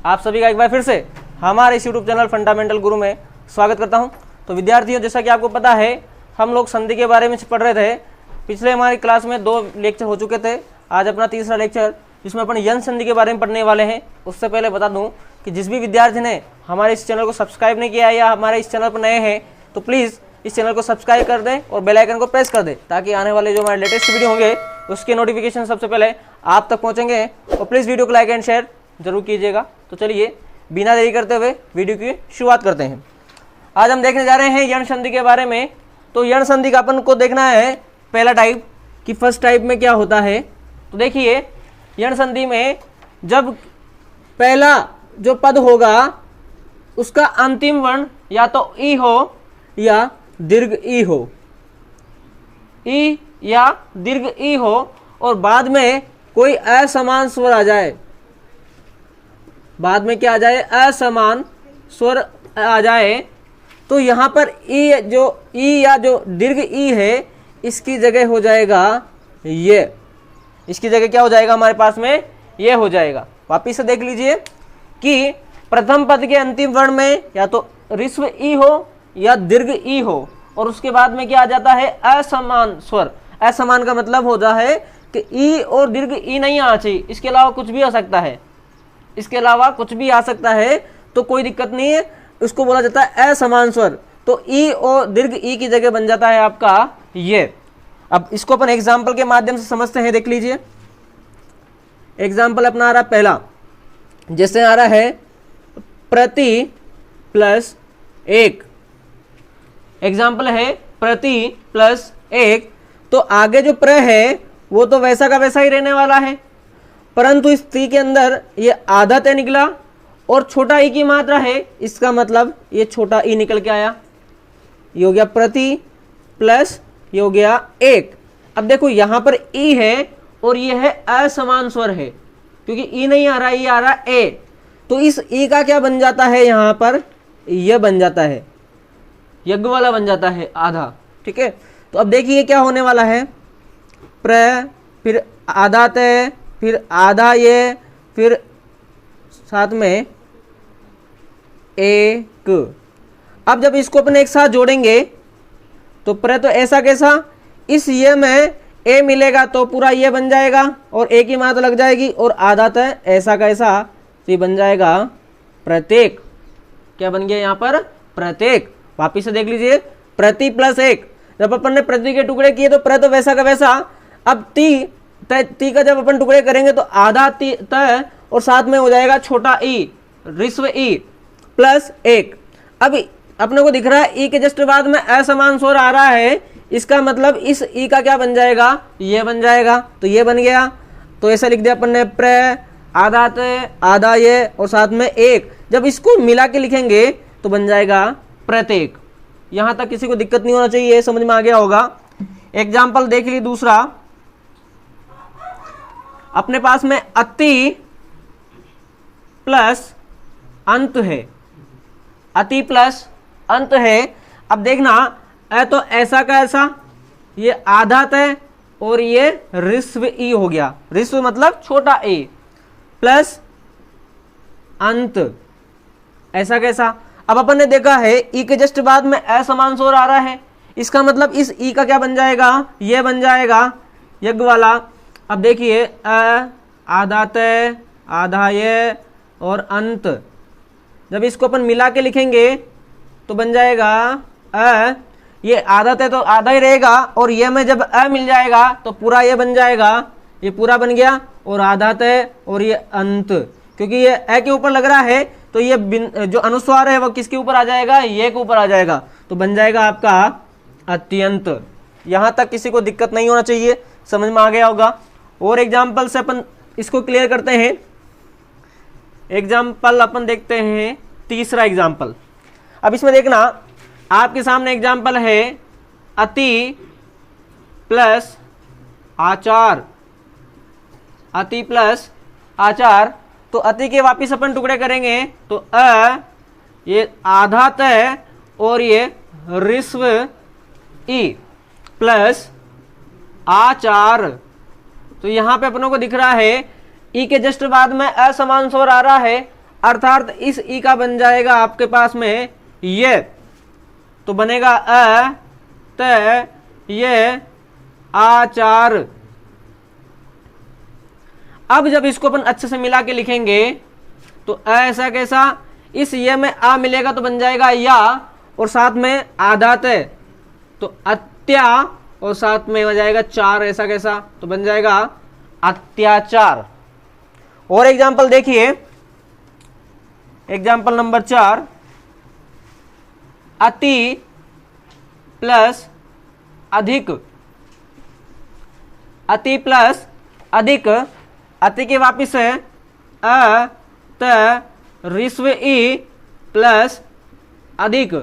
आप सभी का एक बार फिर से हमारे इस यूट्यूब चैनल फंडामेंटल गुरु में स्वागत करता हूं। तो विद्यार्थियों, जैसा कि आपको पता है हम लोग संधि के बारे में पढ़ रहे थे। पिछले हमारी क्लास में 2 लेक्चर हो चुके थे। आज अपना तीसरा लेक्चर जिसमें अपन यन संधि के बारे में पढ़ने वाले हैं। उससे पहले बता दूं कि जिस भी विद्यार्थी ने हमारे इस चैनल को सब्सक्राइब नहीं किया है या हमारे इस चैनल पर नए हैं तो प्लीज़ इस चैनल को सब्सक्राइब कर दें और बेल आइकन को प्रेस कर दें, ताकि आने वाले जो हमारे लेटेस्ट वीडियो होंगे उसके नोटिफिकेशन सबसे पहले आप तक पहुंचेंगे। और प्लीज़ वीडियो को लाइक एंड शेयर जरूर कीजिएगा। तो चलिए बिना देरी करते हुए वीडियो की शुरुआत करते हैं। आज हम देखने जा रहे हैं यण संधि के बारे में। तो यण संधि का अपन को देखना है पहला टाइप कि फर्स्ट टाइप में क्या होता है। तो देखिए यण संधि में जब पहला जो पद होगा उसका अंतिम वर्ण या तो ई हो या दीर्घ ई हो, ई या दीर्घ ई हो, और बाद में कोई असमान स्वर आ जाए, बाद में क्या आ जाए, असमान स्वर आ जाए, तो यहाँ पर ई जो ई या जो दीर्घ ई है इसकी जगह हो जाएगा ये, इसकी जगह क्या हो जाएगा हमारे पास में, ये हो जाएगा। वापिस से देख लीजिए कि प्रथम पद के अंतिम वर्ण में या तो ऋस्व ई हो या दीर्घ ई हो, और उसके बाद में क्या आ जाता है, असमान स्वर। असमान का मतलब होता है कि ई और दीर्घ ई नहीं आना चाहिए, इसके अलावा कुछ भी आ सकता है, इसके अलावा कुछ भी आ सकता है तो कोई दिक्कत नहीं है, उसको बोला जाता है असमान स्वर। तो ई और दीर्घ ई की जगह बन जाता है आपका ये। अब इसको अपन एग्जाम्पल के माध्यम से समझते हैं। देख लीजिए एग्जाम्पल अपना आ रहा पहला, जैसे आ रहा है प्रति प्लस 1। एग्जाम्पल है प्रति प्लस 1। तो आगे जो प्र है वो तो वैसा का वैसा ही रहने वाला है, परंतु इस ती के अंदर ये आधा तय निकला और छोटा ई की मात्रा है, इसका मतलब ये छोटा ई निकल के आया। ये हो गया प्रति प्लस ये हो गया 1। अब देखो यहाँ पर ई है और ये है असमान स्वर है, क्योंकि ई नहीं आ रहा, ई आ रहा ए। तो इस ई का क्या बन जाता है, यहाँ पर यह बन जाता है, यज्ञ वाला बन जाता है आधा। ठीक है, तो अब देखिए क्या होने वाला है, प्र फिर आधा तय फिर आधा ये फिर साथ में 1। अब जब इसको अपने एक साथ जोड़ेंगे तो प्र तो ऐसा कैसा, इस ये में ए मिलेगा तो पूरा ये बन जाएगा और ए की मात्रा लग जाएगी, और आधा तय ऐसा कैसा, तो ये बन जाएगा प्रत्येक। क्या बन गया यहाँ पर, प्रत्येक। वापिस से देख लीजिए प्रति प्लस 1। जब अपन ने प्रति के टुकड़े किए तो प्र तो वैसा का वैसा। अब ती का जब अपन टुकड़े करेंगे तो आधा तय और साथ में हो जाएगा छोटा ई, ऋस्व ई प्लस 1। अब अपने को दिख रहा है ई के जस्ट बाद में असमान स्वर आ रहा है, इसका मतलब इस ई का क्या बन जाएगा, ये बन जाएगा। तो ये बन गया, तो ऐसा लिख दिया अपन ने प्र आधा तय आधा ये और साथ में 1। जब इसको मिला के लिखेंगे तो बन जाएगा प्रत्येक। यहां तक किसी को दिक्कत नहीं होना चाहिए, समझ में आ गया होगा। एग्जाम्पल देख ली दूसरा, अपने पास में अति प्लस अंत है, अति प्लस अंत है। अब देखना तो ऐसा का ऐसा, ये आधा तय और ये ऋस्व ई हो गया, ऋस्व मतलब छोटा ए प्लस अंत, ऐसा कैसा। अब अपन ने देखा है ई के जस्ट बाद में असमान स्वर आ रहा है, इसका मतलब इस ई का क्या बन जाएगा, ये बन जाएगा यज्ञ वाला। अब देखिए आधा तय आधा ये और अंत, जब इसको अपन मिला के लिखेंगे तो बन जाएगा ये आधा तय तो आधा ही रहेगा, और ये में जब मिल जाएगा तो पूरा ये बन जाएगा, ये पूरा बन गया, और आधा तय और ये अंत, क्योंकि ये के ऊपर लग रहा है तो ये जो अनुस्वार है वो किसके ऊपर आ जाएगा, ये के ऊपर आ जाएगा, तो बन जाएगा आपका अत्यंत। यहां तक किसी को दिक्कत नहीं होना चाहिए, समझ में आ गया होगा। और एग्जाम्पल से अपन इसको क्लियर करते हैं। एग्जाम्पल अपन देखते हैं तीसरा एग्जाम्पल। अब इसमें देखना आपके सामने एग्जाम्पल है अति प्लस आचार, अति प्लस आचार। तो अति के वापिस अपन टुकड़े करेंगे तो ये आधा तय और ये ऋस्व ई प्लस आचार। तो यहाँ पे अपनों को दिख रहा है ई के जस्ट बाद में असमान स्वर आ रहा है, अर्थात इस ई का बन जाएगा आपके पास में ये, तो बनेगा अ त ये आचार। अब जब इसको अपन अच्छे से मिला के लिखेंगे तो ऐसा कैसा, इस ये में आ मिलेगा तो बन जाएगा या, और साथ में आधात है तो अत्या, और साथ में हो जाएगा चार, ऐसा कैसा, तो बन जाएगा अत्याचार। और एग्जाम्पल देखिए, एग्जाम्पल नंबर 4, अति प्लस अधिक, अति प्लस अधिक, अति के वापिस है अ त ऋस्व ई प्लस अधिक।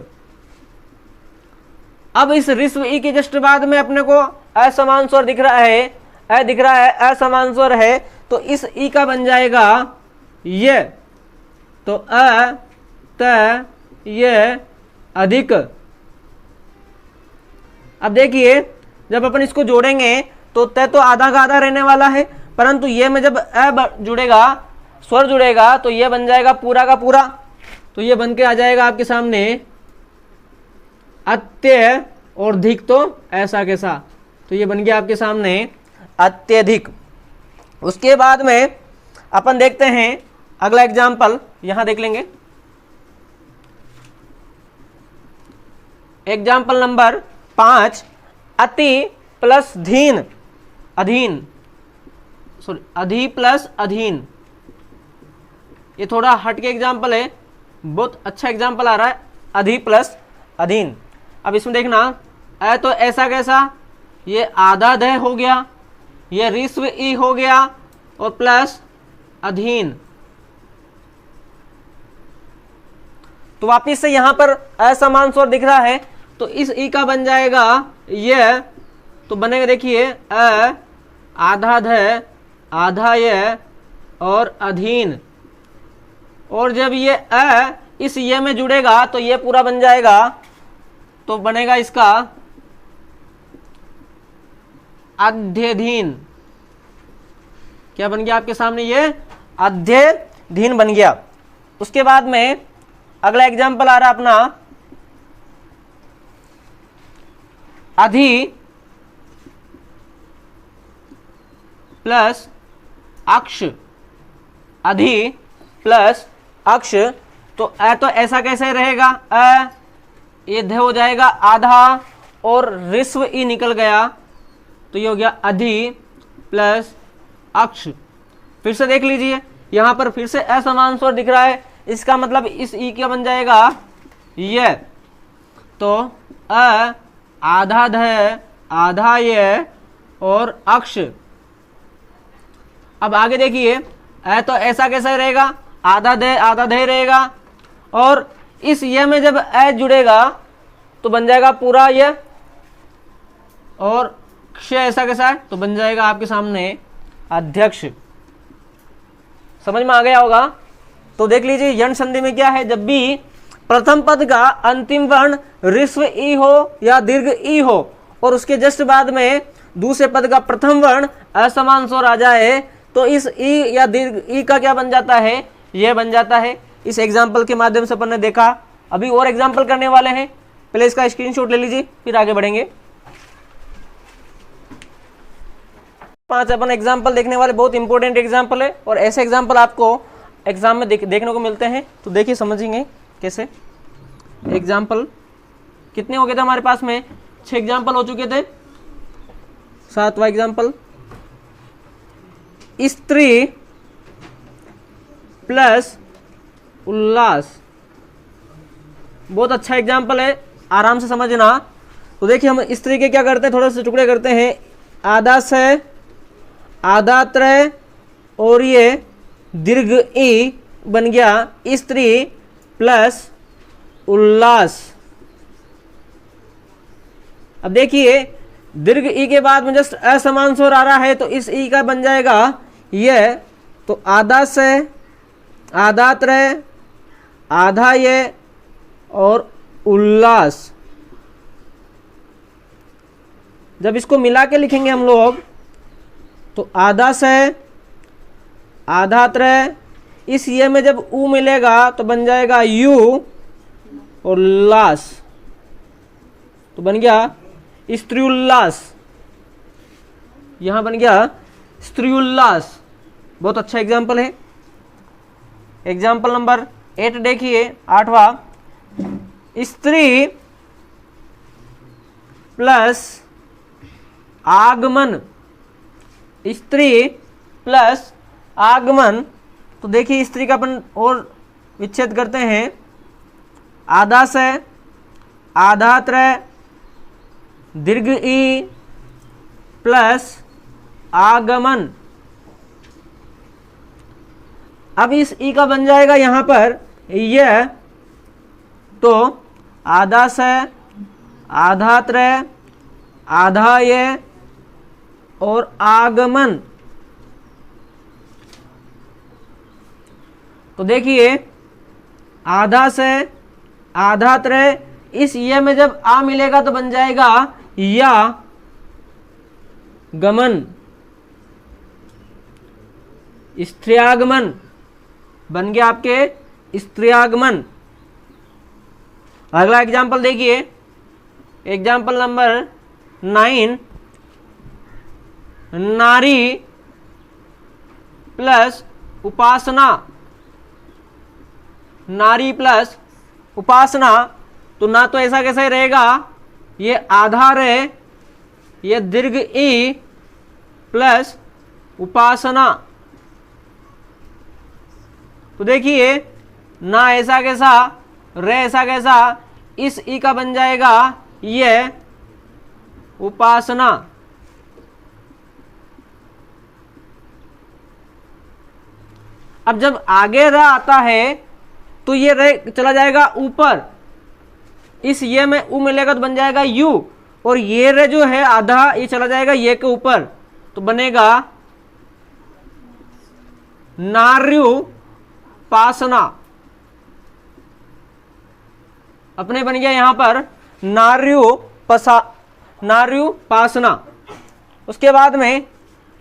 अब इस ऋस्व ई के जस्ट बाद में अपने को असमान स्वर दिख रहा है, अ दिख रहा है, असमान स्वर है, तो इस ई का बन जाएगा ये, तो अ त ये अधिक। अब देखिए जब अपन इसको जोड़ेंगे तो त तो आधा का आधा रहने वाला है, परंतु ये में जब अ जुड़ेगा, स्वर जुड़ेगा, तो ये बन जाएगा पूरा का पूरा, तो ये बन के आ जाएगा आपके सामने अत्य और धिक, तो ऐसा कैसा, तो ये बन गया आपके सामने अत्यधिक। उसके बाद में अपन देखते हैं अगला एग्जाम्पल, यहां देख लेंगे एग्जाम्पल नंबर 5, अति प्लस धीन, अधीन, सॉरी अधि प्लस अधीन। ये थोड़ा हटके एग्जाम्पल है, बहुत अच्छा एग्जाम्पल आ रहा है, अधि प्लस अधीन। अब इसमें देखना अ तो ऐसा कैसा, ये आधा ध हो गया, ये ऋस्व ई हो गया, और प्लस अधीन। तो वापिस से यहां पर असमान स्वर दिख रहा है, तो इस ई का बन जाएगा ये, तो बनेगा देखिए अ आधा ध आधा ये और अधीन, और जब ये अ इस ये में जुड़ेगा तो ये पूरा बन जाएगा, तो बनेगा इसका अध्यधीन। क्या बन गया आपके सामने, ये अध्यधीन बन गया। उसके बाद में अगला एग्जाम्पल आ रहा अपना अधि प्लस अक्ष, अधि प्लस अक्ष, तो अ तो ऐसा कैसे रहेगा, अ ये ध हो जाएगा आधा, और ऋस्व ई निकल गया, तो ये हो गया अधि प्लस अक्ष। फिर से देख लीजिए, यहां पर फिर से असमान स्वर दिख रहा है, इसका मतलब इस ई का बन जाएगा ये, तो अ आधा ध आधा ये और अक्ष। अब आगे देखिए अ तो ऐसा कैसा रहेगा, आधा दे रहेगा, और इस ये में जब अ जुड़ेगा तो बन जाएगा पूरा ये, और क्ष ऐसा कैसा है, तो बन जाएगा आपके सामने अध्यक्ष। समझ में आ गया होगा। तो देख लीजिए यण संधि में क्या है, जब भी प्रथम पद का अंतिम वर्ण ऋस्व ई हो या दीर्घ ई हो, और उसके जस्ट बाद में दूसरे पद का प्रथम वर्ण असमान स्वर आ जाए, तो इस ई या दीर्घ ई का क्या बन जाता है, यह बन जाता है। इस एग्जाम्पल के माध्यम से अपन ने देखा। अभी और एग्जाम्पल करने वाले हैं, पहले इसका स्क्रीनशॉट ले लीजिए, फिर आगे बढ़ेंगे। 5 अपन एग्जाम्पल देखने वाले, बहुत इंपॉर्टेंट एग्जाम्पल है, और ऐसे एग्जाम्पल आपको एग्जाम में देखने को मिलते हैं। तो देखिए समझेंगे कैसे। एग्जाम्पल कितने हो गए थे हमारे पास में, 6 एग्जाम्पल हो चुके थे। 7वां एग्जाम्पल, स्त्री प्लस उल्लास। बहुत अच्छा एग्जाम्पल है, आराम से समझना। तो देखिए हम स्त्री के क्या करते हैं, थोड़े से टुकड़े करते हैं, आधा से आधा त्रय और ये दीर्घ ई बन गया स्त्री प्लस उल्लास। अब देखिए दीर्घ ई के बाद में जस्ट असमान स्वर आ रहा है, तो इस ई का बन जाएगा ये, तो आधा से आधा त्रय आधा ये और उल्लास। जब इसको मिला के लिखेंगे हम लोग, तो आधा से आधा त्रय इस ये में जब ऊ मिलेगा तो बन जाएगा यू और लास, तो बन गया स्त्रियुल्लास। यहां बन गया स्त्रियुल्लास। बहुत अच्छा एग्जाम्पल है। एग्जाम्पल नंबर 8 देखिए, 8वां, स्त्री प्लस आगमन, स्त्री प्लस आगमन। तो देखिए स्त्री का अपन और विच्छेद करते हैं, आधा से आधात्रय दीर्घ ई प्लस आगमन। अब इस ई का बन जाएगा यहां पर यह, तो आधा से आधात्रय आधा ये और आगमन। तो देखिए आधा से आधात्रय, इस ये में जब आ मिलेगा तो बन जाएगा या गमन, स्त्रियागमन बन गया आपके स्त्रियागमन। अगला एग्जाम्पल देखिए, एग्जाम्पल नंबर 9, नारी प्लस उपासना, नारी प्लस उपासना। तो ना तो ऐसा कैसे रहेगा, ये आधार है, ये दीर्घ ई प्लस उपासना। तो देखिए ना ऐसा कैसा, रे ऐसा कैसा, इस ई का बन जाएगा ये उपासना। अब जब आगे र आता है तो ये रे चला जाएगा ऊपर, इस ये में ऊ मिलेगा तो बन जाएगा यू, और ये रे जो है आधा ये चला जाएगा ये के ऊपर, तो बनेगा नार्युपासना। अपने बन गया यहां पर नार्युपासना। उसके बाद में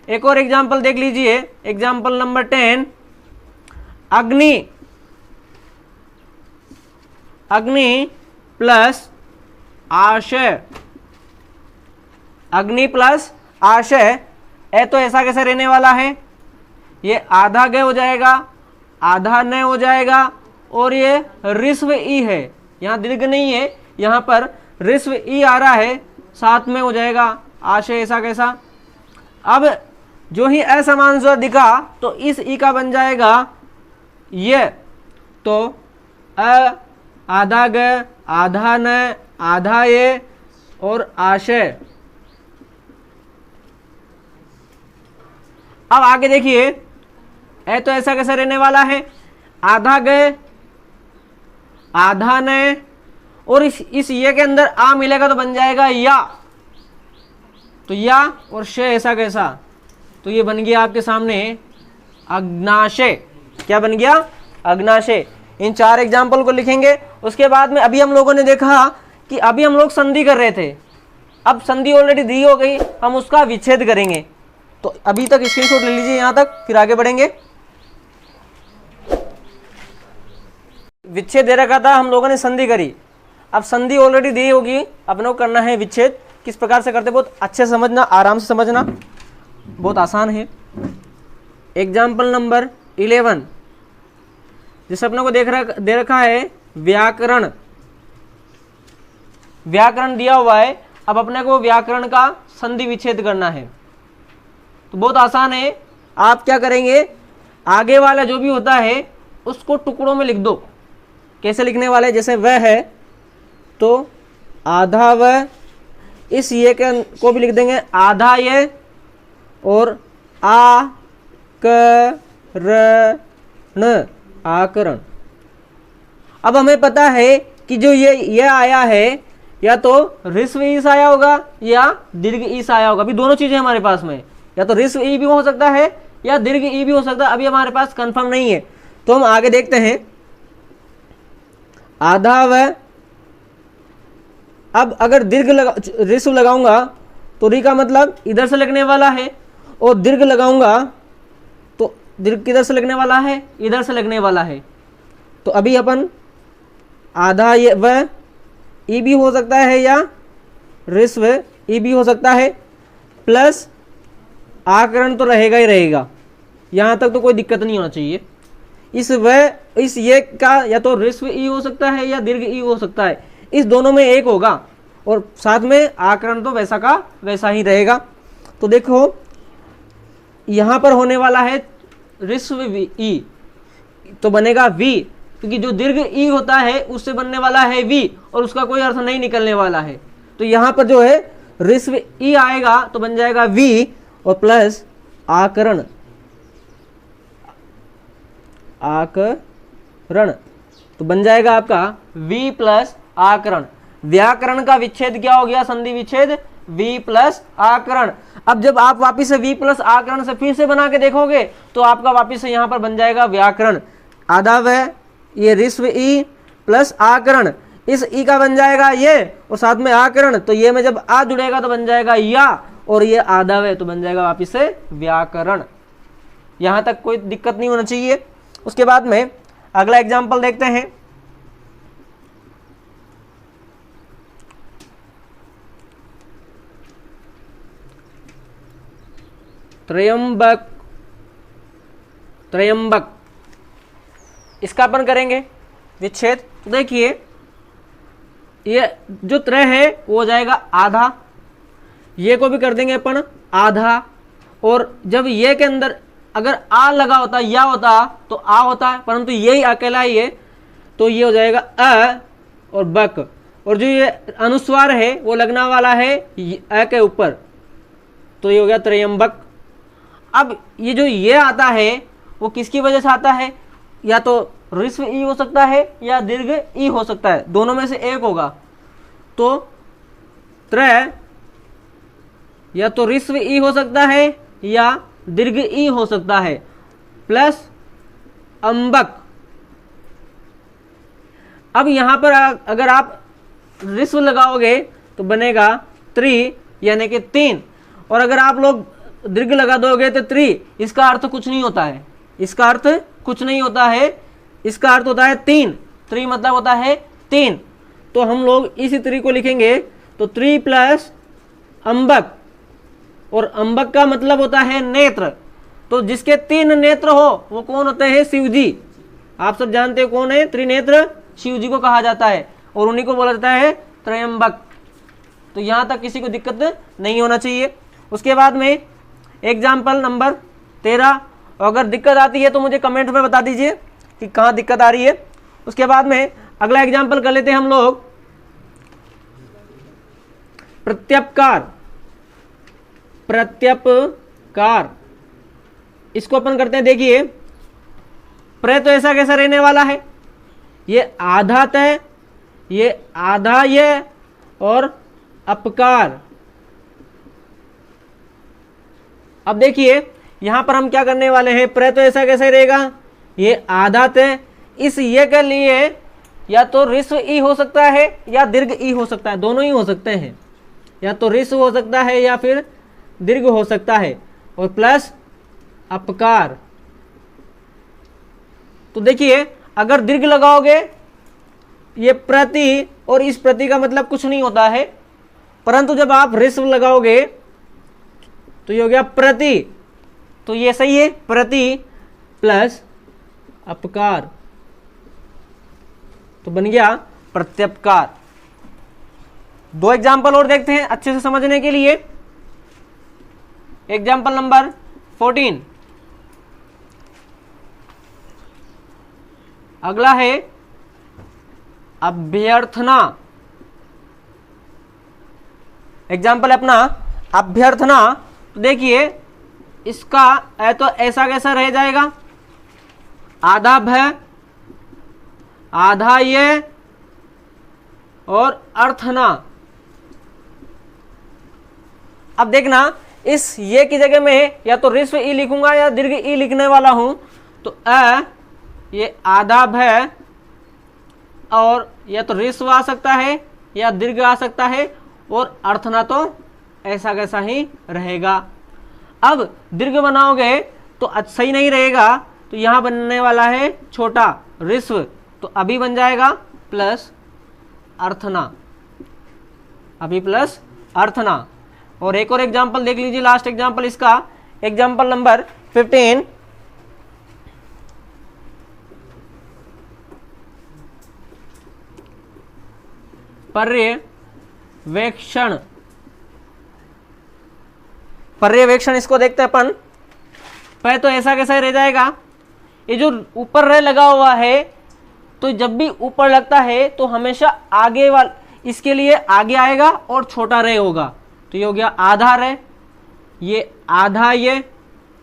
एक और एग्जाम्पल देख लीजिए, एग्जाम्पल नंबर 10, अग्नि, अग्नि प्लस आशय, अग्नि प्लस आशय। ए तो ऐसा कैसे रहने वाला है, ये आधा ग हो जाएगा, आधा न हो जाएगा, और ये ऋस्व ई है, यहाँ दीर्घ नहीं है, यहाँ पर ऋस्व ई आ रहा है, साथ में हो जाएगा आशय ऐसा कैसा। अब जो ही असमान स्वर दिखा तो इस ई का बन जाएगा ये, तो अ आधा ग आधा न आधा ये और आशय। अब आगे देखिए, ए तो ऐसा कैसा रहने वाला है, आधा ग आधा न, और इस ये के अंदर आ मिलेगा तो बन जाएगा या, तो या और शे ऐसा कैसा, तो ये बन गया आपके सामने अग्नाशय। क्या बन गया, अग्नाशय। इन 4 एग्जाम्पल को लिखेंगे। उसके बाद में अभी हम लोगों ने देखा कि अभी हम लोग संधि कर रहे थे, अब संधि ऑलरेडी दी हो गई, हम उसका विच्छेद करेंगे। तो अभी तक स्क्रीनशॉट ले लीजिए यहां तक, फिर आगे बढ़ेंगे। विच्छेद दे रखा था, हम लोगों ने संधि करी, अब संधि ऑलरेडी दी होगी, अपनों को करना है विच्छेद। किस प्रकार से करते, बहुत अच्छे समझना, आराम से समझना, बहुत आसान है। एग्जाम्पल नंबर 11, जिसे अपने को दे रखा है व्याकरण, व्याकरण दिया हुआ है। अब अपने को व्याकरण का संधि विच्छेद करना है, तो बहुत आसान है। आप क्या करेंगे, आगे वाला जो भी होता है उसको टुकड़ों में लिख दो। कैसे लिखने वाले, जैसे वह है तो आधा वह, इस ये को भी लिख देंगे आधा ये, और आ क र न आकरण। अब हमें पता है कि जो ये आया है या तो ऋस्व ईस आया होगा या दीर्घ ईस आया होगा। अभी दोनों चीजें हमारे पास में, या तो ऋस्व ई भी हो सकता है या दीर्घ ई भी हो सकता है, अभी हमारे पास कंफर्म नहीं है। तो हम आगे देखते हैं, आधा व, अब अगर दीर्घ ऋस्व लगाऊंगा तो री का मतलब इधर से लगने वाला है, और दीर्घ लगाऊंगा तो दीर्घ किधर से लगने वाला है, इधर से लगने वाला है। तो अभी अपन आधा ये वह ई भी हो सकता है या ऋस्व ई भी हो सकता है, प्लस आकरण तो रहेगा ही रहेगा, यहाँ तक तो कोई दिक्कत नहीं होना चाहिए। इस ये का या तो ऋस्व ई हो सकता है या दीर्घ ई हो सकता है, इस दोनों में एक होगा और साथ में आकरण तो वैसा का वैसा ही रहेगा। तो देखो यहाँ पर होने वाला है ऋस्व ई, तो बनेगा वी, क्योंकि जो दीर्घ ई होता है उससे बनने वाला है वी और उसका कोई अर्थ नहीं निकलने वाला है। तो यहाँ पर जो है ऋस्व ई आएगा तो बन जाएगा वी और प्लस आकरण, आकरण तो बन जाएगा आपका वी प्लस आकरण। व्याकरण का विच्छेद क्या हो गया, संधि विच्छेद v प्लस आकरण। अब जब आप वापिस से v प्लस आकरण से फिर से बना के देखोगे तो आपका वापिस से यहाँ पर बन जाएगा व्याकरण। आधा वह ये ऋस्व ई प्लस आकरण, इस ई का बन जाएगा ये और साथ में आकरण, तो ये में जब आ जुड़ेगा तो बन जाएगा या, और ये आधा वह तो बन जाएगा वापिस से व्याकरण। यहाँ तक कोई दिक्कत नहीं होना चाहिए। उसके बाद में अगला एग्जाम्पल देखते हैं। त्रयंबक, त्रयंबक इसका अपन करेंगे विच्छेद। तो देखिए ये जो त्रय है वो हो जाएगा आधा, ये को भी कर देंगे अपन आधा, और जब ये के अंदर अगर आ लगा होता या होता तो आ होता है, परंतु यही अकेला ही है तो ये हो जाएगा अ और बक, और जो ये अनुस्वार है वो लगना वाला है अ के ऊपर, तो ये हो गया त्रयंबक। अब ये जो ये आता है वो किसकी वजह से आता है, या तो ऋस्व ई हो सकता है या दीर्घ ई हो सकता है, दोनों में से एक होगा। तो त्रय या तो ऋस्व ई हो सकता है या दीर्घ ई हो सकता है, प्लस अंबक। अब यहां पर अगर आप ऋस्व लगाओगे तो बनेगा त्रि यानी कि 3, और अगर आप लोग दीर्घ लगा दोगे तो त्रि, इसका अर्थ कुछ नहीं होता है, इसका अर्थ कुछ नहीं होता है, इसका अर्थ होता है 3। त्रि मतलब होता है 3, तो हम लोग इसी त्रि को लिखेंगे तो त्रि प्लस अंबक, और अंबक का मतलब होता है नेत्र। तो जिसके 3 नेत्र हो वो कौन होते हैं, शिव जी। आप सब जानते हो कौन है, त्रिनेत्र शिव जी को कहा जाता है और उन्हीं को बोला जाता है त्रयंबक। तो यहां तक किसी को दिक्कत नहीं होना चाहिए। उसके बाद में एग्जाम्पल नंबर 13, अगर दिक्कत आती है तो मुझे कमेंट में बता दीजिए कि कहाँ दिक्कत आ रही है। उसके बाद में अगला एग्जाम्पल कर लेते हैं हम लोग प्रत्यपकार। प्रत्यपकार इसको अपन करते हैं। देखिए प्र तो ऐसा कैसा रहने वाला है, ये आधा तय, ये आधा ये, और अपकार। अब देखिए यहां पर हम क्या करने वाले हैं, प्र तो ऐसा कैसे रहेगा, ये आधा तय, इस ये के लिए या तो ऋस्व ई हो सकता है या दीर्घ ई हो सकता है, दोनों ही हो सकते हैं, या तो ऋस्व हो सकता है या फिर दीर्घ हो सकता है, और प्लस अपकार। तो देखिए अगर दीर्घ लगाओगे ये प्रति, और इस प्रति का मतलब कुछ नहीं होता है, परंतु जब आप ऋस्व लगाओगे तो ये हो गया प्रति, तो ये सही है, प्रति प्लस अपकार, तो बन गया प्रत्यपकार। 2 एग्जाम्पल और देखते हैं अच्छे से समझने के लिए। एग्जाम्पल नंबर 14, अगला है अभ्यर्थना। एग्जाम्पल अपना अभ्यर्थना। तो देखिए इसका तो ऐसा कैसा रह जाएगा, आधा भय, आधा ये, और अर्थना। अब देखना इस ये की जगह में या तो ऋस्व ई लिखूंगा या दीर्घ ई लिखने वाला हूं, तो ये आधा भय, और या तो ऋस्व आ सकता है या दीर्घ आ सकता है, और अर्थना तो ऐसा कैसा ही रहेगा। अब दीर्घ बनाओगे तो सही नहीं रहेगा, तो यहाँ बनने वाला है छोटा ऋस्व, तो अभी बन जाएगा प्लस अर्थना, अभी प्लस अर्थना। और एक और एग्जाम्पल देख लीजिए, लास्ट एग्जाम्पल इसका, एग्जाम्पल नंबर 15। पर्यवेक्षण, पर्यवेक्षण इसको देखते हैं अपन। पहले तो ऐसा कैसा रह जाएगा, ये जो ऊपर रह लगा हुआ है, तो जब भी ऊपर लगता है तो हमेशा आगे वाला, इसके लिए आगे आएगा और छोटा रह होगा, तो ये हो गया आधा रह, ये आधा ये,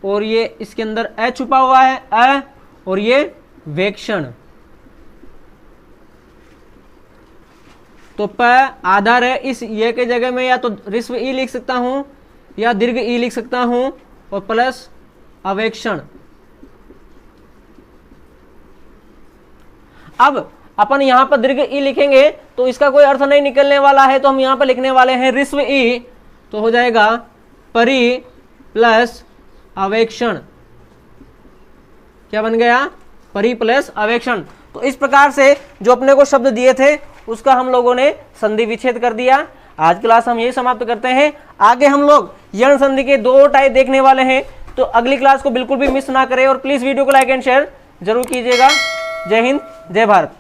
और ये इसके अंदर ए छुपा हुआ है अ, और ये वेक्षण, तो प आधा रह, इस ये के जगह में या तो ऋस्व ई लिख सकता हूं या दीर्घ ई लिख सकता हूं, और प्लस अवेक्षण। अब अपन यहां पर दीर्घ ई लिखेंगे तो इसका कोई अर्थ नहीं निकलने वाला है, तो हम यहां पर लिखने वाले हैं ऋस्व ई, तो हो जाएगा परि प्लस अवेक्षण। क्या बन गया, परि प्लस अवेक्षण। तो इस प्रकार से जो अपने को शब्द दिए थे उसका हम लोगों ने संधि विच्छेद कर दिया। आज क्लास हम यही समाप्त करते हैं। आगे हम लोग यण संधि के 2 टाइप देखने वाले हैं, तो अगली क्लास को बिल्कुल भी मिस ना करें, और प्लीज वीडियो को लाइक एंड शेयर जरूर कीजिएगा। जय हिंद, जय भारत।